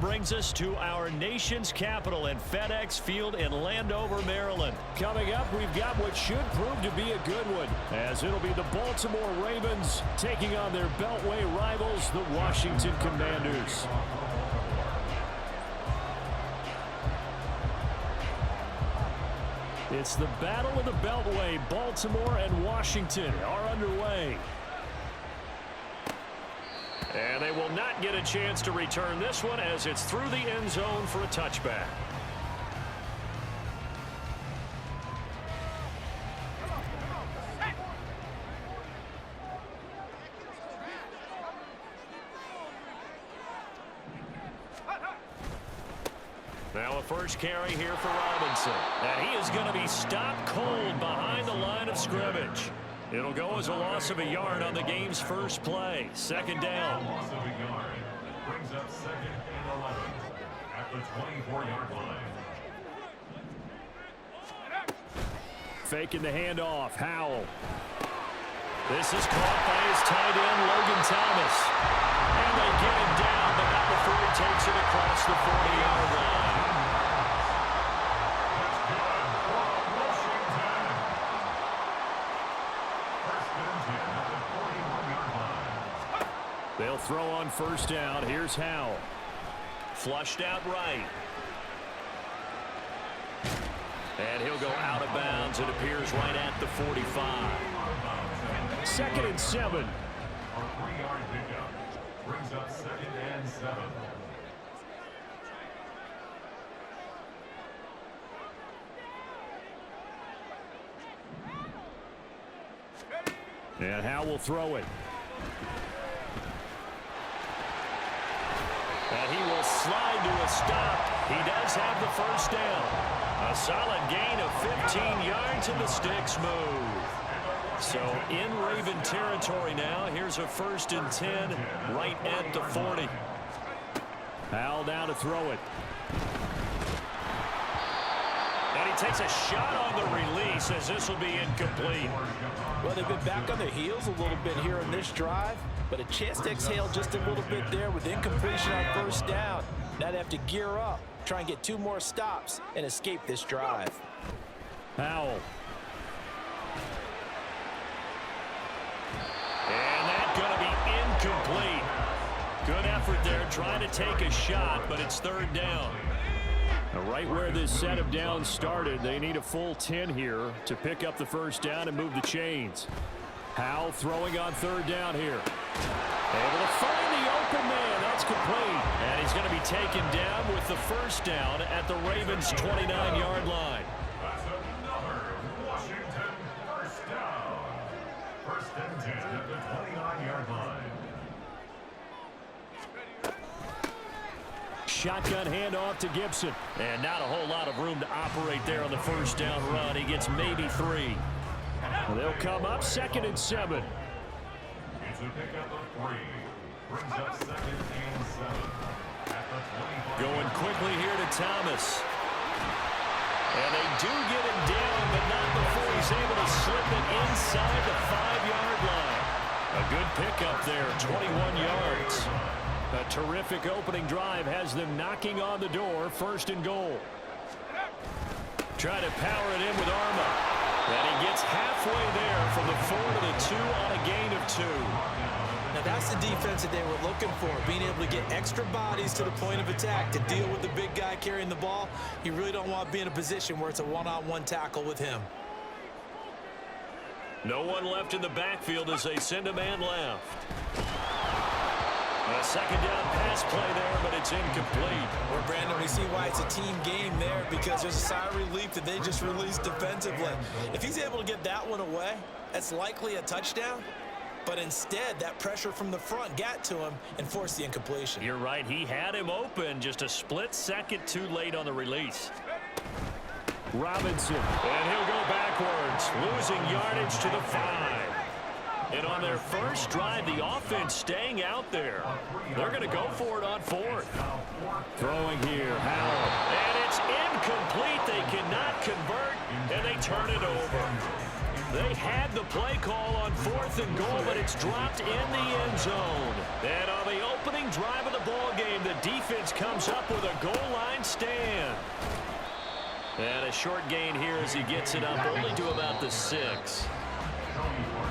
brings us to our nation's capital in FedEx Field in Landover, Maryland. Coming up, we've got what should prove to be a good one, as it'll be the Baltimore Ravens taking on their Beltway rivals, the Washington Commanders. It's the battle of the Beltway. Baltimore and Washington are underway. And they will not get a chance to return this one as it's through the end zone for a touchback. Now a first carry here for Robinson. And he is going to be stopped cold behind the line of scrimmage. It'll go as a loss of a yard on the game's first play. Second down. Loss of a yard. Brings up 2nd and 11 at the 24-yard line. Faking the handoff. Howell. This is caught by his tight end, Logan Thomas. And they get him down, but not before he takes it across the 40-yard line. They'll throw on first down. Here's Howell. Flushed out right. And he'll go out of bounds. It appears right at the 45. 2nd and 7. A 3-yard pickup brings up 2nd and 7. And Howell will throw it. And he will slide to a stop. He does have the first down. A solid gain of 15 yards and the sticks move. So in Raven territory now. Here's a 1st and 10 right at the 40. Howell down to throw it. And he takes a shot on the release as this will be incomplete. Well, they've been back on their heels a little bit here in this drive, but a chance to exhale just a little bit there with incompletion on first down. Now they have to gear up, try and get 2 more stops, and escape this drive. Howell. And that's going to be incomplete. Good effort there trying to take a shot, but it's 3rd down. Right where this set of downs started, they need a full 10 here to pick up the first down and move the chains. Howell throwing on 3rd down here. Able to find the open man. That's complete. And he's going to be taken down with the first down at the Ravens' 29-yard line. That's another Washington first down. 1st and 10 at the 29-yard line. Shotgun handoff to Gibson. And not a whole lot of room to operate there on the first down run. He gets maybe 3. They'll come up 2nd and 7. It's a pickup of 3. Brings up 2nd and 7 at the 25. Going quickly here to Thomas. And they do get him down, but not before he's able to slip it inside the 5-yard line. A good pickup there, 21 yards. A terrific opening drive has them knocking on the door. 1st and goal. Try to power it in with Arma. And he gets halfway there from the 4 to the 2 on a gain of 2. Now that's the defense that they were looking for, being able to get extra bodies to the point of attack to deal with the big guy carrying the ball. You really don't want to be in a position where it's a one-on-one tackle with him. No one left in the backfield as they send a man left. A 2nd down pass play there, but it's incomplete. Well, Brandon, we see why it's a team game there, because there's a sigh of relief that they just released defensively. If he's able to get that one away, that's likely a touchdown. But instead, that pressure from the front got to him and forced the incompletion. You're right. He had him open, just a split second too late on the release. Robinson. And he'll go backwards, losing yardage to the 5. And on their first drive, the offense staying out there. They're going to go for it on 4th. Throwing here, Howell. And it's incomplete. They cannot convert, and they turn it over. They had the play call on 4th and goal, but it's dropped in the end zone. And on the opening drive of the ball game, the defense comes up with a goal line stand. And a short gain here as he gets it up only to about the 6.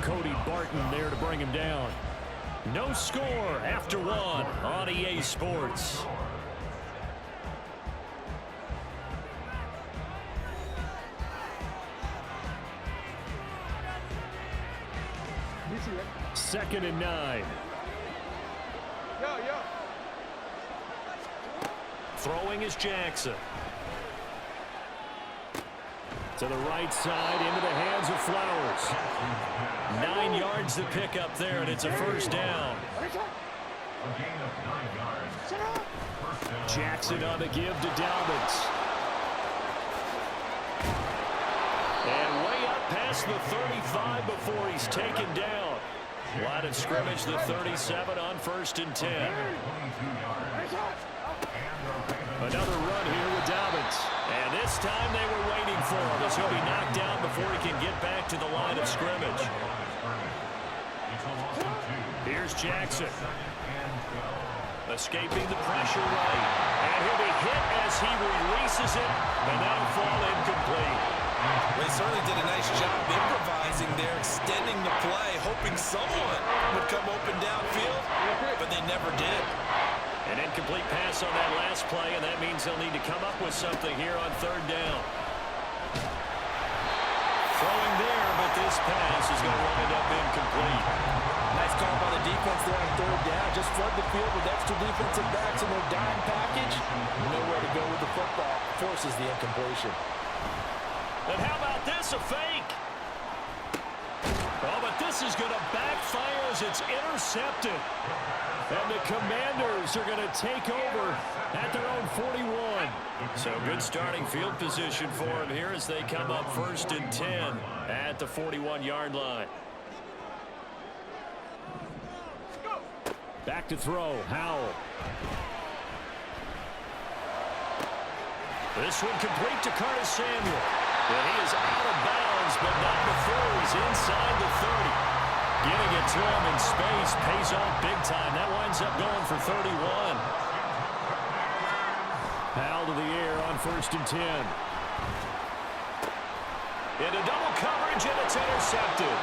Cody Barton there to bring him down. No score after 1 on EA Sports. Second and 9. Throwing is Jackson. To the right side, into the hands of Flowers. 9 yards to pick up there, and it's a first down. Jackson on the give to Dobbins. And way up past the 35 before he's taken down. Line of scrimmage, the 37 on 1st and 10. Another run here with Dobbins. And this time they were waiting for him as he'll be knocked down before he can get back to the line of scrimmage. Here's Jackson. Escaping the pressure right. And he'll be hit as he releases it, and that'll fall incomplete. They certainly did a nice job improvising there, extending the play, hoping someone would come open downfield, but they never did. An incomplete pass on that last play, and that means they'll need to come up with something here on 3rd down. Throwing there, but this pass is going to wind up incomplete. Nice call by the defense there on 3rd down. Just flood the field with extra defensive backs in their dime package. Nowhere to go with the football. Forces the incompletion. And how about this, a fake? Oh, but this is going to backfire as it's intercepted. And the Commanders are going to take over at their own 41. So good starting field position for them here as they come up 1st and 10 at the 41-yard line. Back to throw, Howell. This one complete to Curtis Samuel. And he is out of bounds, but not before he's inside the 30. Getting it to him in space pays off big time. That winds up going for 31. Howell to the air on 1st and 10. Into double coverage, and it's intercepted.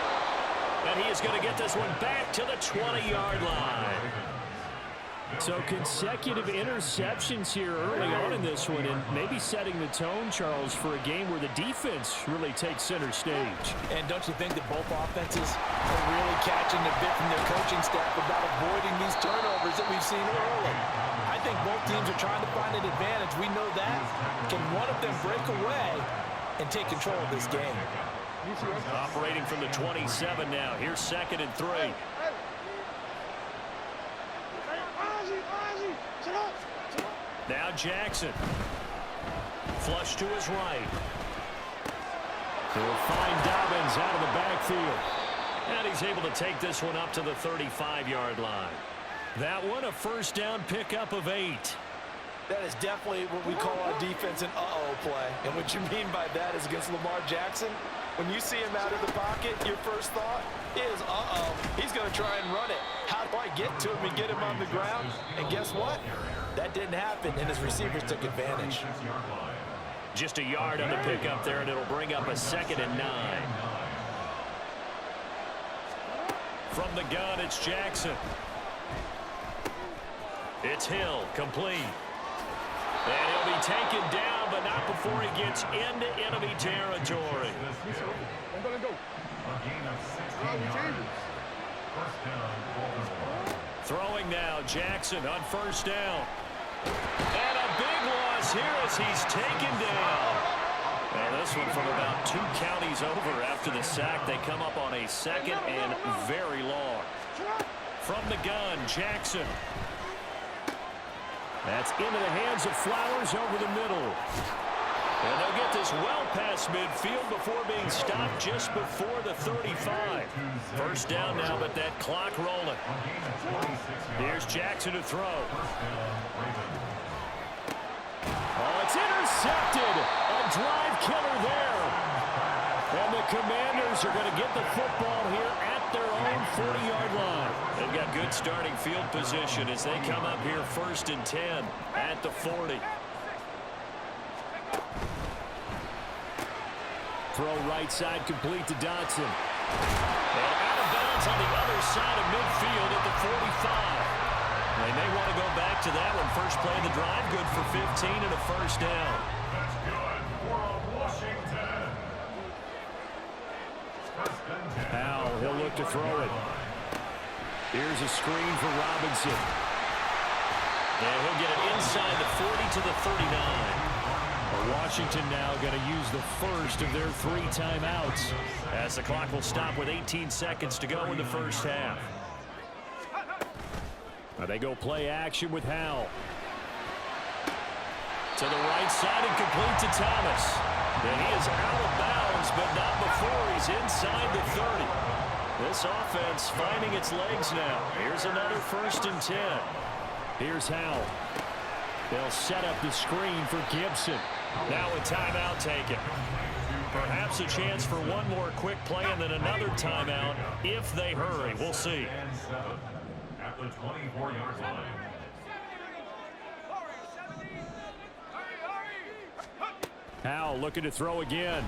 And he is going to get this one back to the 20-yard line. So consecutive interceptions here early on in this one, and maybe setting the tone, Charles, for a game where the defense really takes center stage. And don't you think that both offenses are really catching the bit from their coaching staff about avoiding these turnovers that we've seen early? I think both teams are trying to find an advantage. We know that. Can one of them break away and take control of this game? Operating from the 27 now. Here's 2nd and 3. Now Jackson. Flush to his right. He'll find Dobbins out of the backfield. And he's able to take this one up to the 35-yard line. That one, a first down pickup of 8. That is definitely what we call a defense an uh-oh play. And what you mean by that is against Lamar Jackson, when you see him out of the pocket, your first thought is, uh-oh, he's going to try and run it. How do I get to him and get him on the ground? And guess what? That didn't happen, and his receivers took advantage. Just a yard on the pickup there, and it'll bring up a 2nd and 9. From the gun, it's Jackson. It's Hill, complete. And he'll be taken down, but not before he gets into enemy territory. Throwing now, Jackson on 1st down. And a big loss here as he's taken down. And this one from about 2 counties over after the sack. They come up on a 2nd and very long. From the gun, Jackson. That's into the hands of Flowers over the middle. And they'll get this well past midfield before being stopped just before the 35. First down now, but that clock rolling. Here's Jackson to throw. Oh, it's intercepted. A drive killer there. And the Commanders are going to get the football here at their own 40-yard line. They've got good starting field position as they come up here 1st and 10 at the 40. Throw right side complete to Dotson. And out of bounds on the other side of midfield at the 45. They may want to go back to that one. First play of the drive, good for 15 and a first down. That's good for Washington. First and 10. Howell, he'll look to throw it. Here's a screen for Robinson. And he'll get it inside the 40 to the 39. Washington now going to use the first of their 3 timeouts. As the clock will stop with 18 seconds to go in the first half. They go play action with Howell. To the right side and complete to Thomas. And he is out of bounds, but not before he's inside the 30. This offense finding its legs now. Here's another 1st and 10. Here's Howell. They'll set up the screen for Gibson. Now a timeout taken. Perhaps a chance for one more quick play and then another timeout if they hurry. We'll see. And 7 at the 24-yard line. Howell looking to throw again.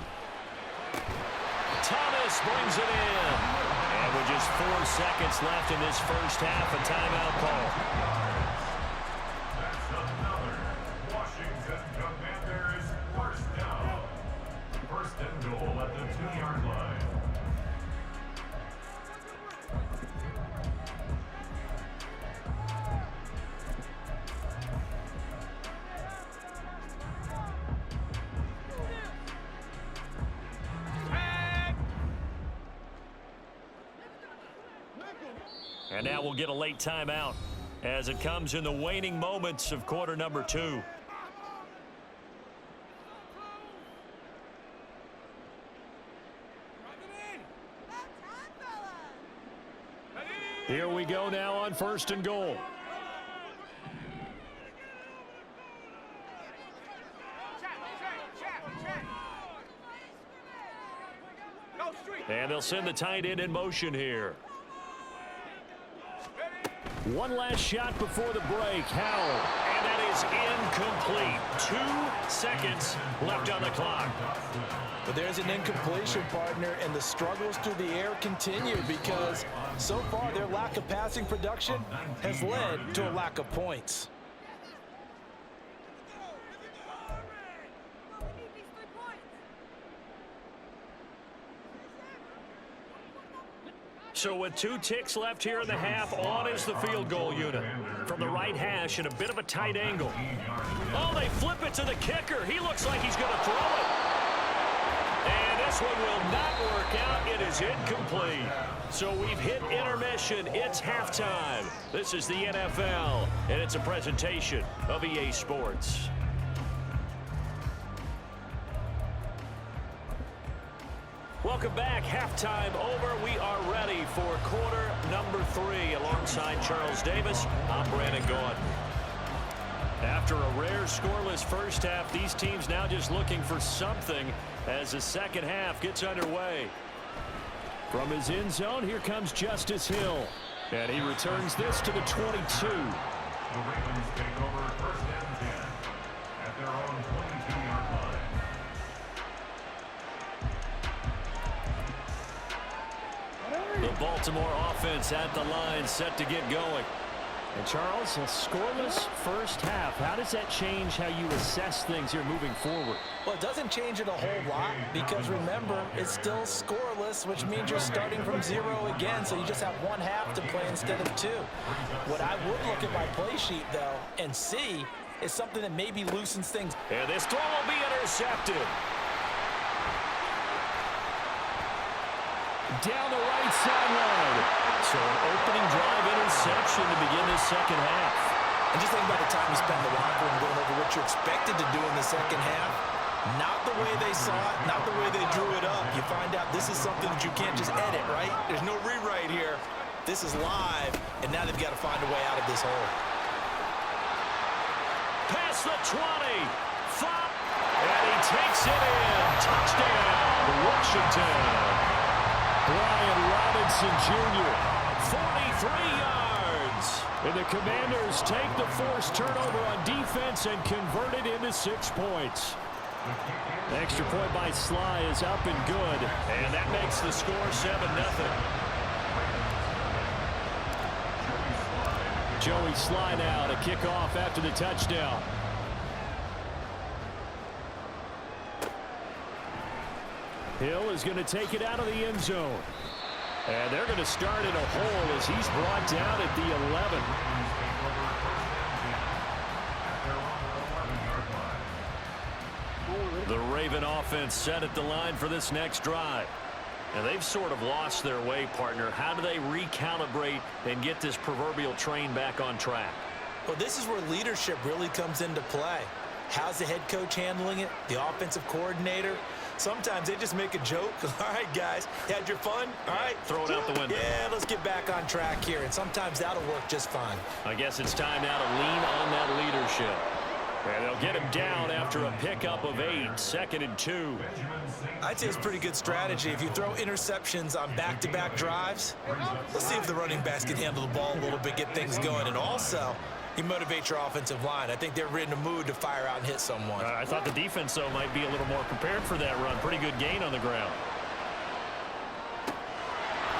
Thomas brings it in. And with just 4 seconds left in this first half, a timeout call. That's another Washington Commanders first down. First and goal at the 2-yard line. And now we'll get a late timeout as it comes in the waning moments of quarter number 2. Here we go now on 1st and goal. And they'll send the tight end in motion here. One last shot before the break. Howell. And that is incomplete. 2 seconds left on the clock. But there's an incompletion, partner, and the struggles through the air continue because so far their lack of passing production has led to a lack of points. So with 2 ticks left here in the half, on is the field goal unit. From the right hash in a bit of a tight angle. Oh, they flip it to the kicker. He looks like he's going to throw it. And this one will not work out. It is incomplete. So we've hit intermission. It's halftime. This is the NFL, and it's a presentation of EA Sports. Welcome back. Halftime over. We are ready for quarter number 3. Alongside Charles Davis, I'm Brandon Gaudin. After a rare scoreless first half, these teams now just looking for something as the second half gets underway. From his end zone, here comes Justice Hill. And he returns this to the 22. The Ravens take over 1st and 10 at their own 22-yard line. The Baltimore offense at the line, set to get going. And Charles, a scoreless first half. How does that change how you assess things here moving forward? Well, it doesn't change it a whole lot because remember, it's still scoreless, which means you're starting from 0 again, so you just have 1 half to play instead of 2. What I would look at my play sheet, though, and see is something that maybe loosens things. And this throw will be intercepted. Down the right sideline. So an opening drive interception to begin this second half. And just think about the time you spend in the locker room going over what you're expected to do in the second half. Not the way they saw it, not the way they drew it up. You find out this is something that you can't just edit, right? There's no rewrite here. This is live, and now they've got to find a way out of this hole. Past the 20. Flop. And he takes it in. Touchdown, Washington. Brian Robinson Jr. 43 yards. And the Commanders take the forced turnover on defense and convert it into 6 points. The extra point by Sly is up and good. And that makes the score 7-0. Joey Sly now to kick off after the touchdown. Hill is going to take it out of the end zone. And they're going to start in a hole as he's brought down at the 11. The Raven offense set at the line for this next drive. And they've sort of lost their way, partner. How do they recalibrate and get this proverbial train back on track? Well, this is where leadership really comes into play. How's the head coach handling it? The offensive coordinator? Sometimes they just make a joke. All right, guys, had your fun? All right. Throw it out the window. Yeah, let's get back on track here. And sometimes that'll work just fine. I guess it's time now to lean on that leadership. And they'll get him down after a pickup of 8, 2nd and 2. I'd say it's a pretty good strategy. If you throw interceptions on back-to-back drives, let's see if the running backs can handle the ball a little bit, get things going. And also, you motivate your offensive line. I think they're in the mood to fire out and hit someone. I thought the defense, though, might be a little more prepared for that run. Pretty good gain on the ground.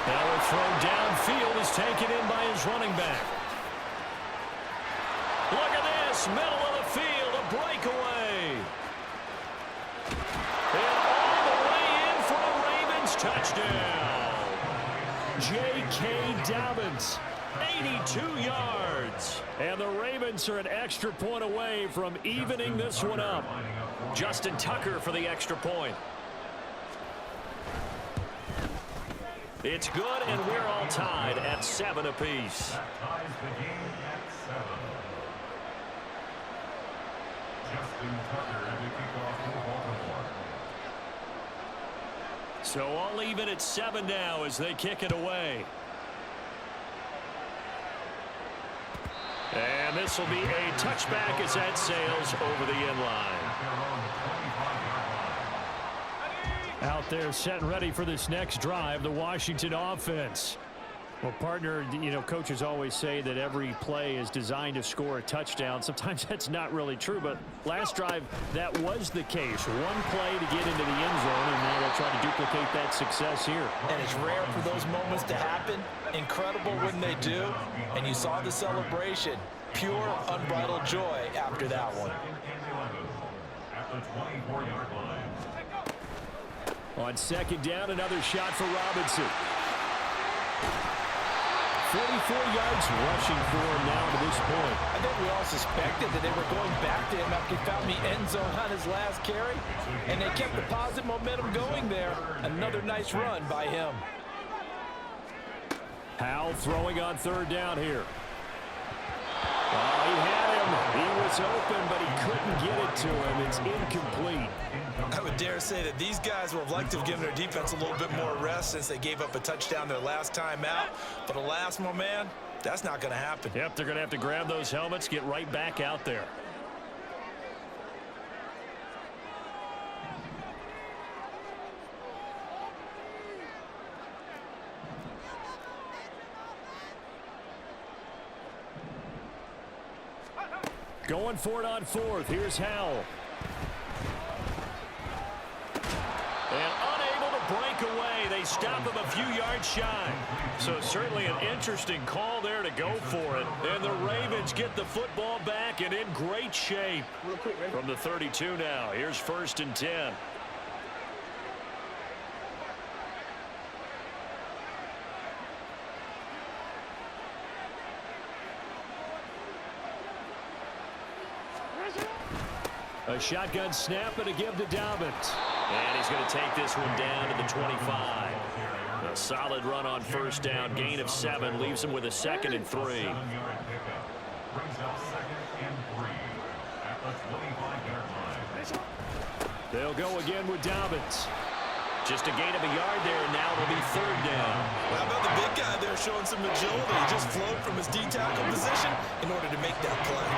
Now a throw downfield is taken in by his running back. Look at this, middle of the field, a breakaway. And all the way in for a Ravens touchdown. J.K. Dobbins. 82 yards. And the Ravens are an extra point away from evening this one up. Justin Tucker for the extra point. It's good, and we're all tied at 7 apiece. That ties the game at 7. Justin Tucker to kick off for Baltimore. So all even at 7 now as they kick it away. And this will be a touchback as that sails over the end line. Out there set and ready for this next drive, the Washington offense. Well, partner, you know, coaches always say that every play is designed to score a touchdown. Sometimes that's not really true, but last drive, that was the case. One play to get into the end zone, and now they'll try to duplicate that success here. And it's rare for those moments to happen. Incredible when they do. And you saw the celebration. Pure, unbridled joy after that one. At the 24-yard line. On 2nd down, another shot for Robinson. 44 yards rushing for him now to this point. I think we all suspected that they were going back to him after he found the end zone on his last carry, and they kept the positive momentum going there. Another nice run by him. Howell throwing on 3rd down here. He had him. He was open, but he couldn't get it to him. It's incomplete. I would dare say that these guys would have liked to have given their defense a little bit more rest since they gave up a touchdown their last time out. But alas, my man, that's not going to happen. Yep, they're going to have to grab those helmets, get right back out there. Going for it on 4th. Here's Howell. And unable to break away. They stop him a few yards shy. So certainly an interesting call there to go for it. And the Ravens get the football back and in great shape. From the 32 now. Here's 1st and 10. A shotgun snap and a give to Dobbins. And he's going to take this one down to the 25. A solid run on 1st down. Gain of 7 leaves him with a 2nd and 3. Brings out 2nd and 3 at the 25-yard line. They'll go again with Dobbins. Just a gain of a yard there, and now it'll be 3rd down. How about the big guy there showing some agility? He just flowed from his D-tackle position in order to make that play.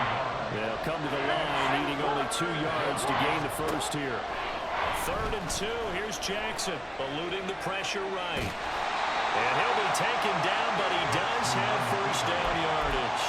They'll come to the line, needing only yards to gain the first here. 3rd and 2. Here's Jackson eluding the pressure right. And he'll be taken down, but he does have first down yardage.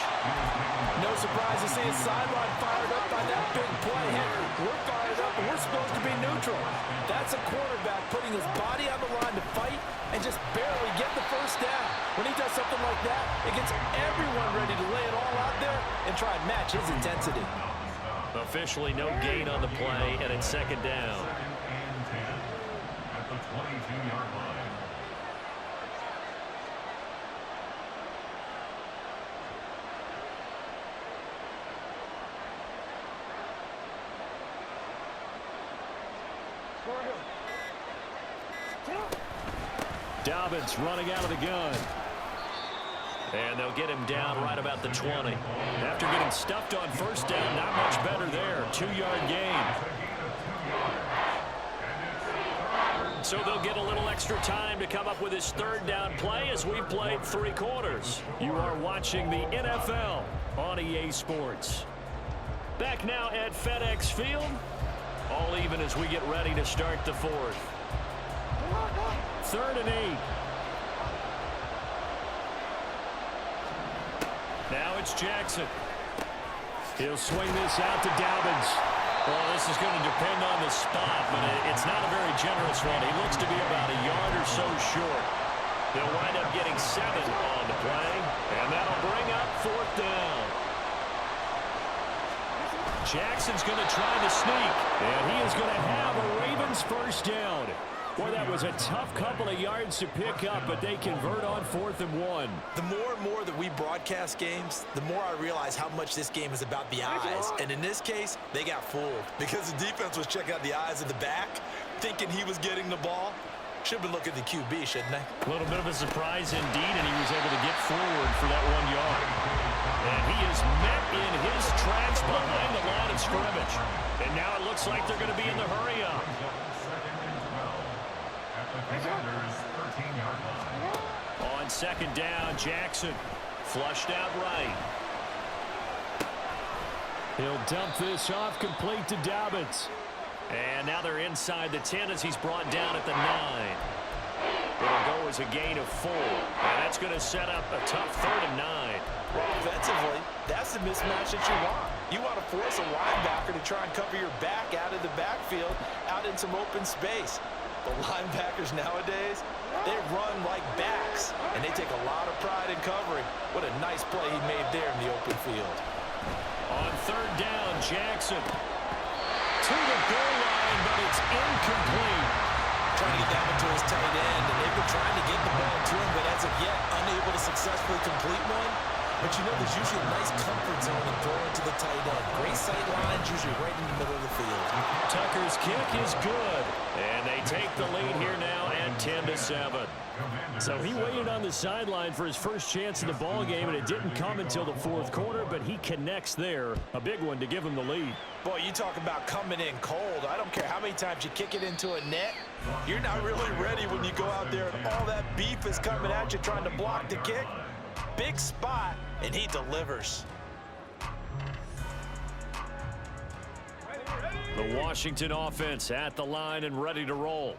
No surprise to see his sideline fired up by that big play. Heck, we're fired up, and we're supposed to be neutral. That's a quarterback putting his body on the line to fight and just barely get the first down. When he does something like that, it gets everyone ready to lay it all out there and try and match his intensity. Officially no gain on the play, and it's 2nd down. At the 22-yard line. Dobbins running out of the gun. And they'll get him down right about the 20. After getting stuffed on first down, not much better there. 2-yard gain. So they'll get a little extra time to come up with his 3rd down play as we've played 3 quarters. You are watching the NFL on EA Sports. Back now at FedEx Field. All even as we get ready to start the 4th. 3rd and 8. Now it's Jackson. He'll swing this out to Dobbins. Well, this is going to depend on the spot, but it's not a very generous one. He looks to be about a yard or so short. They'll wind up getting 7 on the play, and that'll bring up 4th down. Jackson's going to try to sneak, and he is going to have a Ravens first down. Boy, that was a tough couple of yards to pick up, but they convert on 4th and 1. The more and more that we broadcast games, the more I realize how much this game is about the eyes. And in this case, they got fooled because the defense was checking out the eyes of the back, thinking he was getting the ball. Should have been looking at the QB, shouldn't they? A little bit of a surprise indeed, and he was able to get forward for that 1 yard. And he is met in his tracks behind the line of scrimmage. And now it looks like they're going to be in the hurry-up. On 2nd down, Jackson flushed out right. He'll dump this off complete to Dobbins. And now they're inside the 10 as he's brought down at the 9. It'll go as a gain of 4. And that's going to set up a tough 3rd and 9. Well, offensively, that's the mismatch that you want. You want to force a linebacker to try and cover your back out of the backfield, out in some open space. The linebackers nowadays, they run like backs, and they take a lot of pride in covering. What a nice play he made there in the open field. On 3rd down, Jackson to the goal line, but it's incomplete. Trying to get that one to his tight end, and they've been trying to get the ball to him, but as of yet, unable to successfully complete one. But you know, there's usually a nice comfort zone in throwing to the tight end. Great sight lines, usually right in the middle of the field. Tucker's kick is good, and they take the lead here now at 10-7. So he waited on the sideline for his first chance in the ball game, and it didn't come until the 4th quarter, but he connects there. A big one to give him the lead. Boy, you talk about coming in cold. I don't care how many times you kick it into a net. You're not really ready when you go out there and all that beef is coming at you trying to block the kick. Big spot, and he delivers. The Washington offense at the line and ready to roll.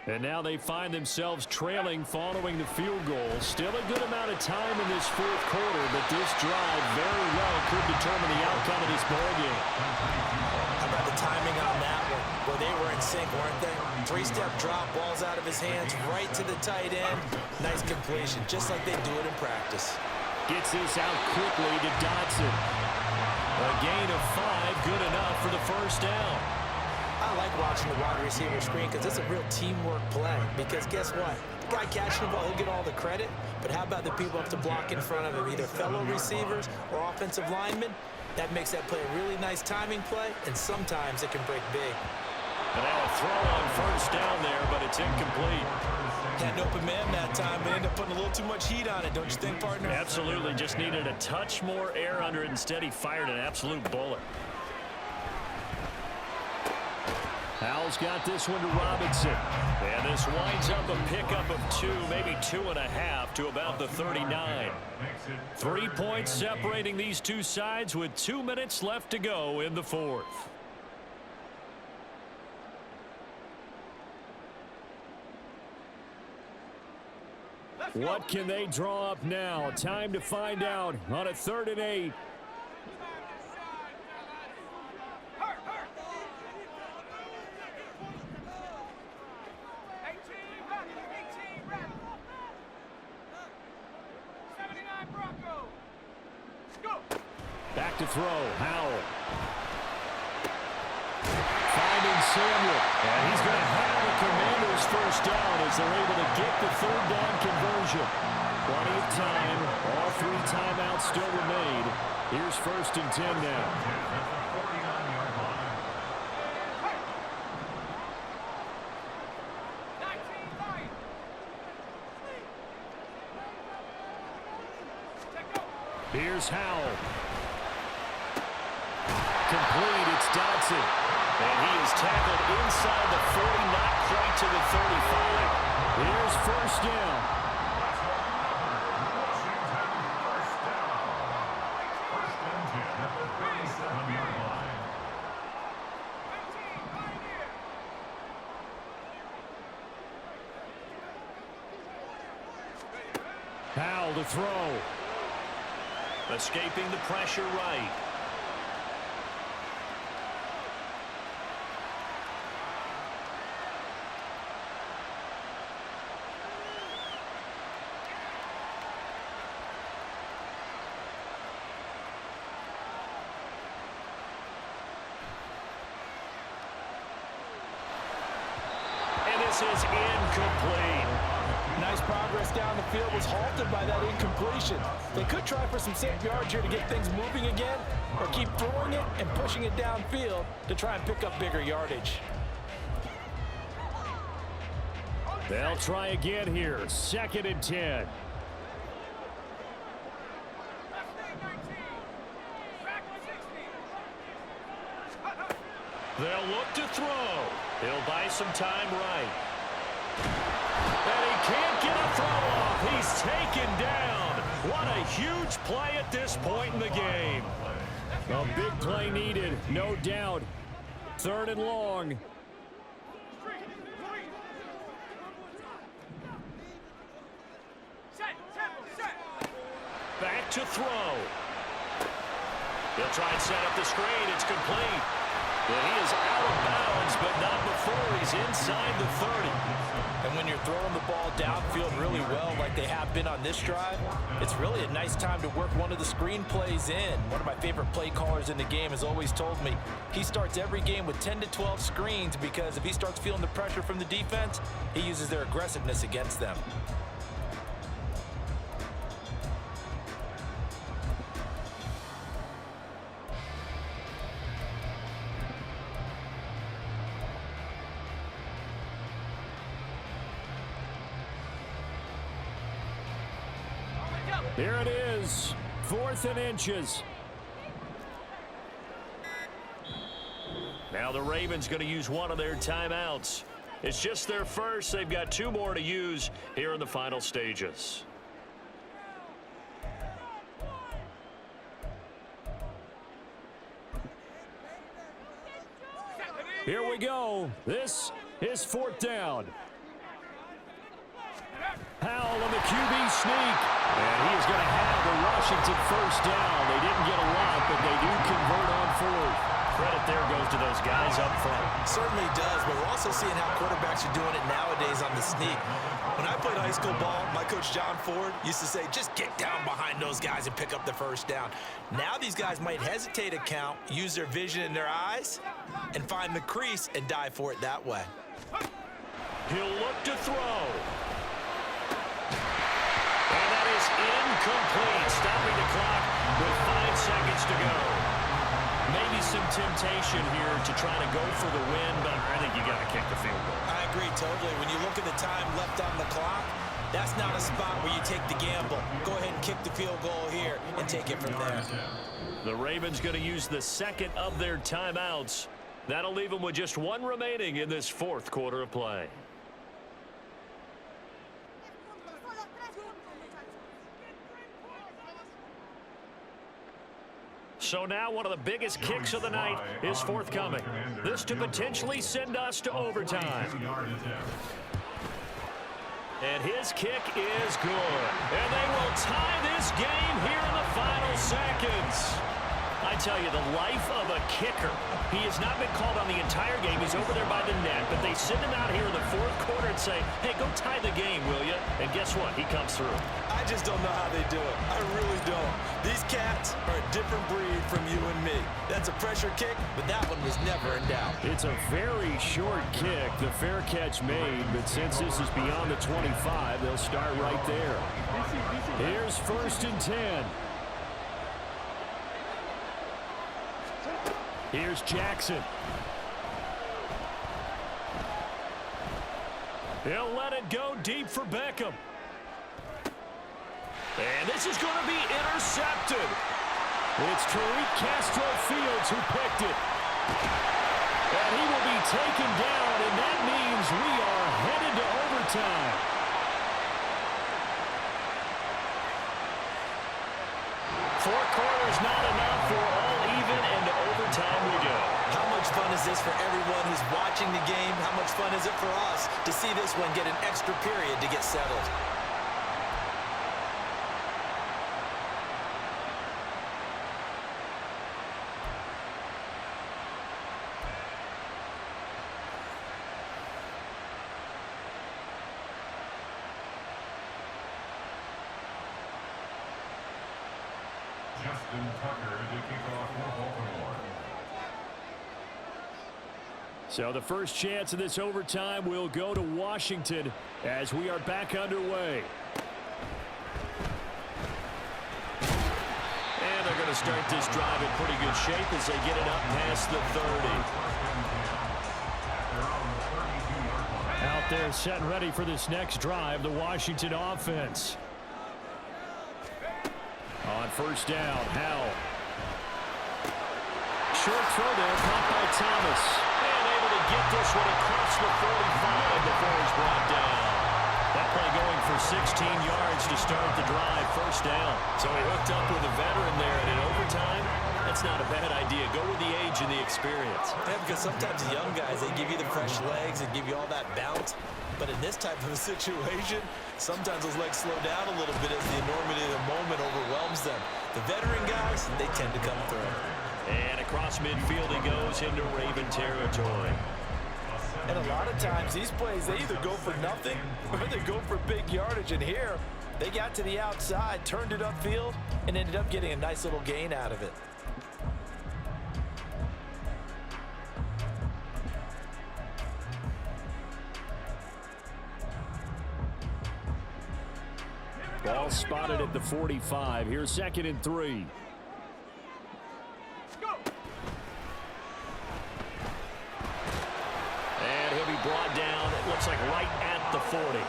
And now they find themselves trailing following the field goal. Still a good amount of time in this 4th quarter, but this drive very well could determine the outcome of this ball game. How about the timing on that one? Well, they were in sync, weren't they? 3-step drop, balls out of his hands, right to the tight end. Nice completion, just like they do it in practice. Gets this out quickly to Dotson. A gain of 5, good enough for the first down. I like watching the wide receiver screen because it's a real teamwork play. Because guess what? The guy catching the ball, he'll get all the credit. But how about the people up to block in front of him, either fellow receivers or offensive linemen? That makes that play a really nice timing play, and sometimes it can break big. And now a throw on first down there, but it's incomplete. Had an open man that time, but ended up putting a little too much heat on it, don't you think, partner? Absolutely, just needed a touch more air under it. Instead, he fired an absolute bullet. Howell's got this one to Robinson. And this winds up a pickup of 2, maybe 2.5 to about the 39. 3 points separating these two sides with 2 minutes left to go in the 4th. What can they draw up now? Time to find out on a 3rd and 8. Back to throw, Howell. Finding Samuel. And he's going to have the Commanders' first down as they're able to get the 3rd down conversion. Plenty of time. All 3 timeouts still remain. Here's 1st and 10 now. Here's Howell. Complete, it's Dodson. And he is tackled inside the 40, not quite to the 35. Here's 1st down. Howell to throw. Escaping the pressure right. And this is incomplete. Nice progress down the field was halted by that incompletion. They could try for some safe yards here to get things moving again, or keep throwing it and pushing it downfield to try and pick up bigger yardage. They'll try again here. 2nd and 10. They'll look to throw. He'll buy some time right. And he can't get a throw off. He's taken down. What a huge play at this point in the game. A big play needed, no doubt. 3rd and long. Back to throw. He'll try and set up the screen. It's complete. But he is out of bounds, but not before he's inside the 30. And when you're throwing the ball downfield really well like they have been on this drive, it's really a nice time to work one of the screen plays in. One of my favorite play callers in the game has always told me he starts every game with 10 to 12 screens because if he starts feeling the pressure from the defense, he uses their aggressiveness against them. Here it is, 4th and inches. Now the Ravens going to use one of their timeouts. It's just their first. They've got 2 more to use here in the final stages. Here we go. This is 4th down. Howell on the QB sneak. And he is going to have the Washington 1st down. They didn't get a lot, but they do convert on 4th. Credit there goes to those guys up front. Certainly does, but we're also seeing how quarterbacks are doing it nowadays on the sneak. When I played high school ball, my coach John Ford used to say, just get down behind those guys and pick up the 1st down. Now these guys might hesitate to count, use their vision in their eyes, and find the crease and dive for it that way. He'll look to throw. And that is incomplete. Stopping the clock with 5 seconds to go. Maybe some temptation here to try to go for the win, but I think you got to kick the field goal. I agree totally. When you look at the time left on the clock, that's not a spot where you take the gamble. Go ahead and kick the field goal here and take it from there. The Ravens going to use the 2nd of their timeouts. That'll leave them with just 1 remaining in this 4th quarter of play. So now one of the biggest kicks of the night is forthcoming. This to potentially send us to overtime. And his kick is good. And they will tie this game here in the final seconds. I tell you, the life of a kicker. He has not been called on the entire game. He's over there by the net, but they send him out here in the fourth quarter and say, hey, go tie the game, will you? And guess what? He comes through. I just don't know how they do it. I really don't. These cats are a different breed from you and me. That's a pressure kick, but that one was never in doubt. It's a very short kick. The fair catch made, but since this is beyond the 25, they'll start right there. Here's 1st and 10. Here's Jackson. He'll let it go deep for Beckham. And this is going to be intercepted. It's Tariq Castro-Fields who picked it. And he will be taken down, and that means we are headed to overtime. Four quarters not enough for all even, and to overtime we go. How much fun is this for everyone who's watching the game? How much fun is it for us to see this one get an extra period to get settled? Justin Tucker to kick off for Baltimore. So the first chance of this overtime will go to Washington as we are back underway. And they're going to start this drive in pretty good shape as they get it up past the 30. Out there set and ready for this next drive, the Washington offense. On 1st down, Howell. Short throw there, caught by Thomas. And able to get this one across the 45 before he's brought down. That play going for 16 yards to start the drive, 1st down. So he hooked up with a veteran there, and in overtime, that's not a bad idea. Go with the age and the experience. Yeah, because sometimes the young guys, they give you the fresh legs and give you all that bounce. But in this type of a situation, sometimes those legs slow down a little bit as the enormity of the moment overwhelms them. The veteran guys, they tend to come through. And across midfield he goes into Raven territory. And a lot of times these plays, they either go for nothing or they go for big yardage. And here, they got to the outside, turned it upfield, and ended up getting a nice little gain out of it. Ball spotted at the 45. Here's 2nd and 3. And he'll be brought down, it looks like right at the 40.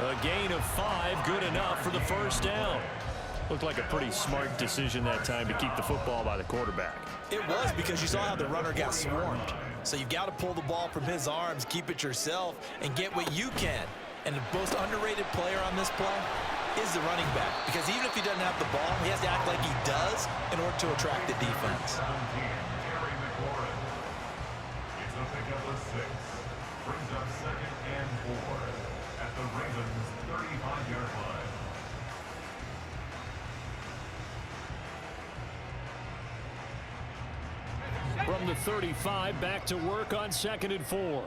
A gain of 5, good enough for the 1st down. Looked like a pretty smart decision that time to keep the football by the quarterback. It was, because you saw how the runner got swarmed. So you've got to pull the ball from his arms, keep it yourself, and get what you can. And the most underrated player on this play is the running back, because even if he doesn't have the ball, he has to act like he does in order to attract the defense. It's a pickup of 6. Brings up 2nd and 4 at the Ravens' 35-yard line. From the 35, back to work on 2nd and 4.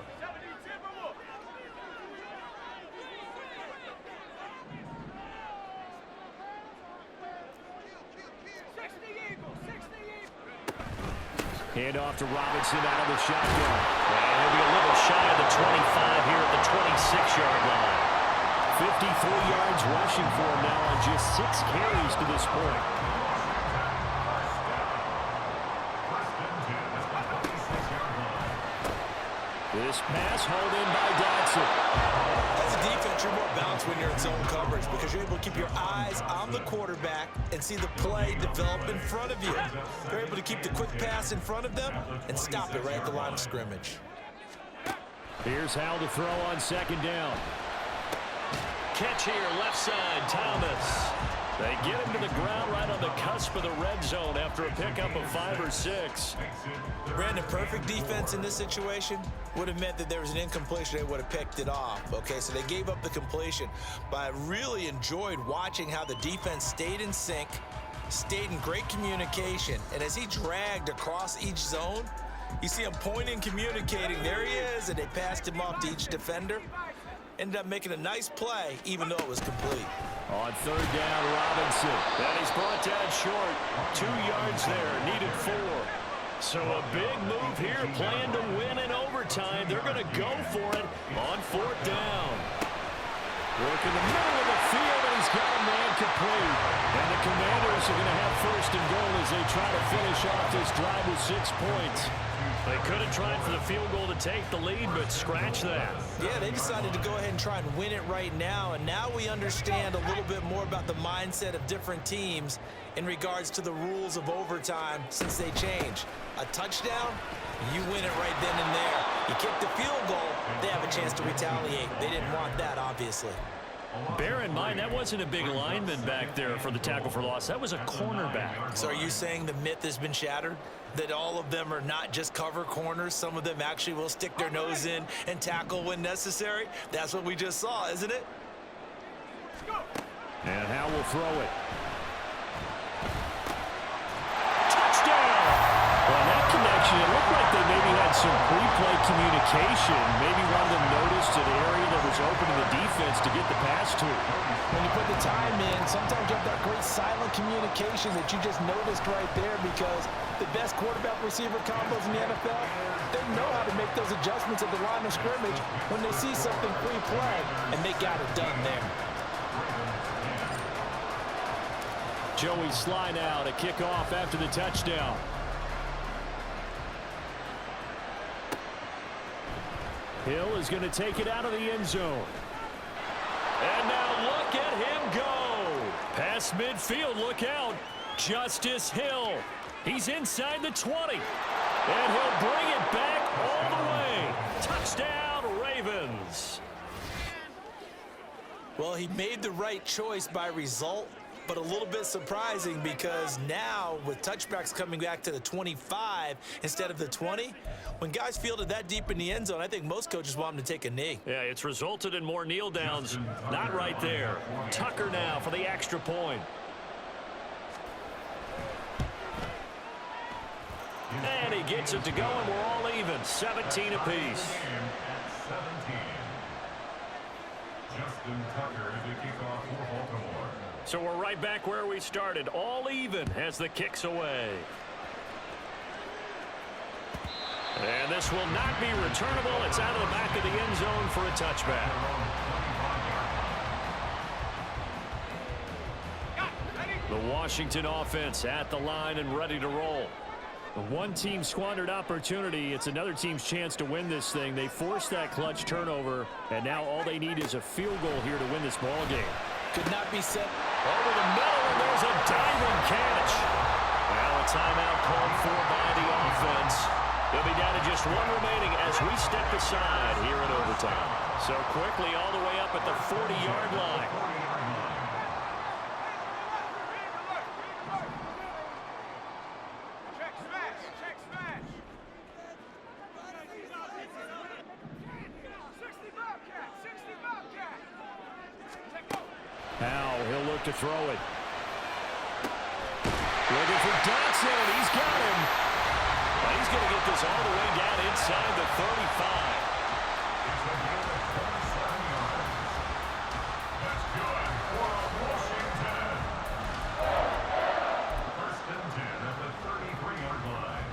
Hand off to Robinson out of the shotgun. And he'll be a little shy of the 25 here at the 26-yard line. 53 yards rushing for him now on just 6 carries to this point. This pass hauled in by Dodson. As a defense, you're more balanced when you're in zone coverage because you're able to keep your eyes on the quarterback and see the play develop in front of you. You're able to keep the quick pass in front of them and stop it right at the line of scrimmage. Here's Howell to throw on 2nd down. Catch here, left side, Thomas. They get him to the ground right on the cusp of the red zone after a pickup of 5 or 6. Brandon, perfect defense in this situation would have meant that there was an incompletion. They would have picked it off. Okay, so they gave up the completion. But I really enjoyed watching how the defense stayed in sync, stayed in great communication. And as he dragged across each zone, you see him pointing, communicating. There he is, and they passed him off to each defender. Ended up making a nice play, even though it was complete. On third down, Robinson. And he's brought down short. 2 yards there, needed 4. So a big move here, playing to win in overtime. They're going to go for it on 4th down. Work in the middle of the field, and he's got a man complete. And the Commanders are going to have 1st and goal as they try to finish off this drive with 6 points. They could have tried for the field goal to take the lead, but scratch that. Yeah, they decided to go ahead and try and win it right now, and now we understand a little bit more about the mindset of different teams in regards to the rules of overtime since they changed. A touchdown, you win it right then and there. You kick the field goal, they have a chance to retaliate. They didn't want that, obviously. Bear in mind, that wasn't a big lineman back there for the tackle for loss. That was a cornerback. So are you saying the myth has been shattered? That all of them are not just cover corners? Some of them actually will stick their nose in and tackle when necessary? That's what we just saw, isn't it? And Howe will throw it. Touchdown! Well, that connection, it looked like they maybe had some pre-play communication. Maybe one of them noticed an area that was open in the defense to get the pass to. When you put the time in, sometimes you have that great silent communication that you just noticed right there, because the best quarterback-receiver combos in the NFL, they know how to make those adjustments at the line of scrimmage when they see something pre-play, and they got it done there. Joey Sly now to kick off after the touchdown. Hill is going to take it out of the end zone. And now look at him go. Past midfield, look out. Justice Hill. He's inside the 20. And he'll bring it back all the way. Touchdown, Ravens. Well, he made the right choice by result, but a little bit surprising because now with touchbacks coming back to the 25 instead of the 20, when guys fielded that deep in the end zone, I think most coaches want them to take a knee. Yeah, it's resulted in more kneel downs. Not right there. Tucker now for the extra point. And he gets it to go, and we're all even. 17 apiece. Justin Tucker to kick off for Baltimore. So we're right back where we started. All even as the kick's away. And this will not be returnable. It's out of the back of the end zone for a touchback. The Washington offense at the line and ready to roll. One team squandered opportunity. It's another team's chance to win this thing. They forced that clutch turnover, and now all they need is a field goal here to win this ball game. Could not be set. Over the middle, and there's a diving catch. Well, a timeout called for by the offense. They'll be down to just 1 remaining as we step aside here in overtime. So quickly all the way up at the 40-yard line. Now he'll look to throw it. Looking for Dotson, and he's got him. Well, he's going to get this all the way down inside the 35. That's good for Washington. First and 10 at the 33-yard line.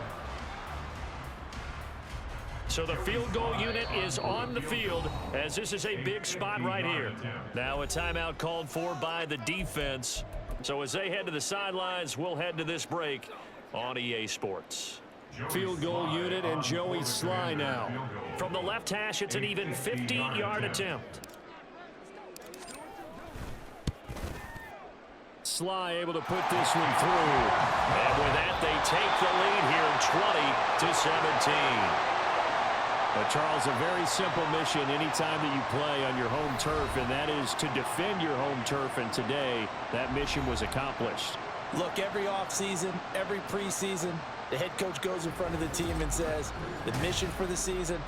So the field goal unit is on the field as this is a big spot right here. Now a timeout called for by the defense. So as they head to the sidelines, we'll head to this break on EA Sports. Field goal unit and Joey Sly now. From the left hash, it's an even 50-yard attempt. Sly able to put this one through. And with that, they take the lead here, 20-17. But Charles, a very simple mission anytime that you play on your home turf, and that is to defend your home turf. And today, that mission was accomplished. Look, every offseason, every preseason, the head coach goes in front of the team and says, the mission for the season,